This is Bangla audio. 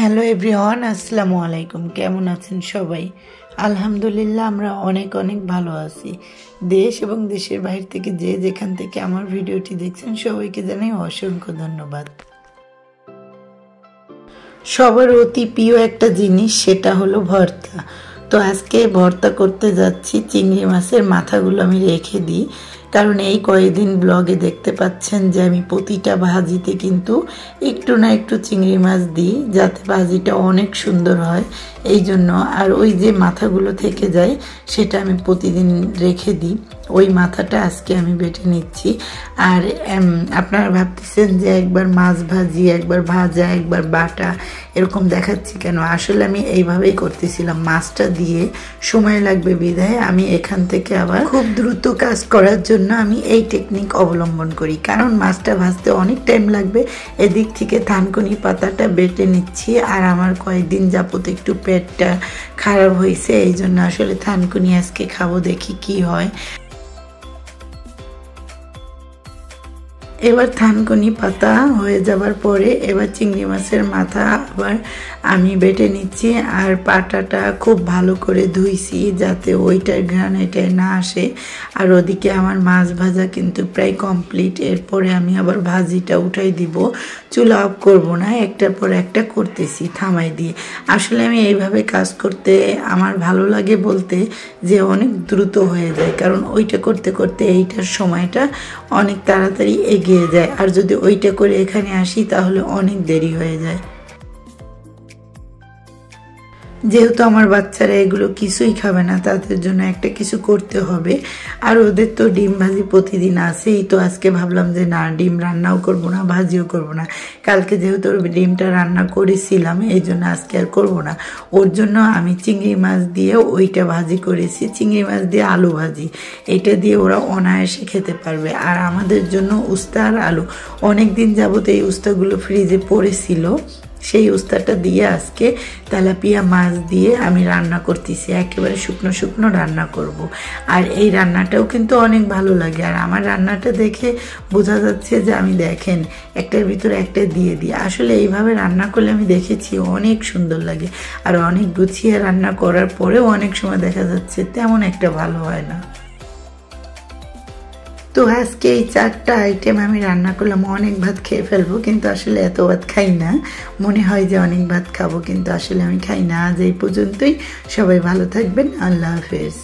হ্যালো এভরিওয়ান, আসসালামু আলাইকুম। কেমন আছেন সবাই? আলহামদুলিল্লাহ, আমরা অনেক অনেক ভালো আছি। দেশ এবং দেশের বাইরে থেকে যে যেখান থেকে আমার ভিডিওটি দেখছেন সবাইকে জানাই অসংখ্য ধন্যবাদ। সবার অতি প্রিয় একটা জিনিস, সেটা হলো ভর্তা। তো আজকে ভর্তা করতে যাচ্ছি। চিংড়ি মাছের মাথাগুলো আমি রেখে দিই, কারণ এই কয়েকদিন ব্লগে দেখতে পাচ্ছেন যে আমি প্রতিটা ভাজিতে কিন্তু একটু না একটু চিংড়ি মাছ দিই, যাতে ভাজিটা অনেক সুন্দর হয় এই জন্য। আর ওই যে মাথাগুলো থেকে যায় সেটা আমি প্রতিদিন রেখে দিই। ওই মাথাটা আজকে আমি বেটে নিচ্ছি। আর আপনারা ভাবতেছেন যে একবার মাছ ভাজি, একবার ভাজা, একবার বাটা এরকম দেখাচ্ছি কেন? আসলে আমি এইভাবেই করতেছিলাম। মাছটা দিয়ে সময় লাগবে বিধায় আমি এখান থেকে আবার খুব দ্রুত কাজ করার জন্য আমি এই টেকনিক অবলম্বন করি, কারণ মাছটা ভাজতে অনেক টাইম লাগবে। এদিক থেকে থানকুনি পাতাটা বেটে নিচ্ছি। আর আমার কয়েকদিন যাবত একটু পেটটা খারাপ হয়েছে, এই জন্য আসলে থানকুনি আজকে খাবো, দেখি কি হয়। এবার থানকুনি পাতা হয়ে যাবার পরে এবার চিংড়ি মাছের মাথা আবার আমি বেটে নিচ্ছি। আর পাটাটা খুব ভালো করে ধুইছি যাতে ওইটার ঘ্রাণ এটাই না আসে। আর ওদিকে আমার মাছ ভাজা কিন্তু প্রায় কমপ্লিট। এরপরে আমি আবার ভাজিটা উঠাই দিব, চুলা অফ করবো না, একটার পর একটা করতেছি থামাই দিয়ে। আসলে আমি এইভাবে কাজ করতে আমার ভালো লাগে বলতে যে অনেক দ্রুত হয়ে যায়, কারণ ওইটা করতে করতে এইটার সময়টা অনেক তাড়াতাড়ি এগিয়ে যায়। আর যদি ওইটা করে এখানে আসি তাহলে অনেক দেরি হয়ে যায়। যেহেতু আমার বাচ্চারা এগুলো কিছুই খাবে না, তাদের জন্য একটা কিছু করতে হবে। আর ওদের তো ডিম ভাজি প্রতিদিন আসেই, তো আজকে ভাবলাম যে না, ডিম রান্নাও করব না, ভাজিও করব না। কালকে যেহেতু ডিমটা রান্না করেছিলাম এই জন্য আজকে আর করব না। ওর জন্য আমি চিংড়ি মাছ দিয়ে ওইটা ভাজি করেছি, চিংড়ি মাছ দিয়ে আলু ভাজি। এটা দিয়ে ওরা অনায়াসে খেতে পারবে। আর আমাদের জন্য উস্তা আর আলু, অনেক দিন যাবত এই উস্তাগুলো ফ্রিজে পড়েছিল, সেই উস্তাটা দিয়ে আজকে তেলাপিয়া মাছ দিয়ে আমি রান্না করতেছি। একেবারে শুকনো শুকনো রান্না করব। আর এই রান্নাটাও কিন্তু অনেক ভালো লাগে। আর আমার রান্নাটা দেখে বোঝা যাচ্ছে যে আমি দেখেন একটার ভিতরে একটা দিয়ে দিই। আসলে এইভাবে রান্না করলে আমি দেখেছি অনেক সুন্দর লাগে। আর অনেক গুছিয়ে রান্না করার পরেও অনেক সময় দেখা যাচ্ছে তেমন একটা ভালো হয় না। তো আজকে এই 4টা আইটেম আমি রান্না করলাম। অনেক ভাত খেয়ে ফেলবো, কিন্তু আসলে এত ভাত খাই না। মনে হয় যে অনেক ভাত খাবো, কিন্তু আসলে আমি খাই না। আজ এই পর্যন্তই। সবাই ভালো থাকবেন। আল্লাহ হাফেজ।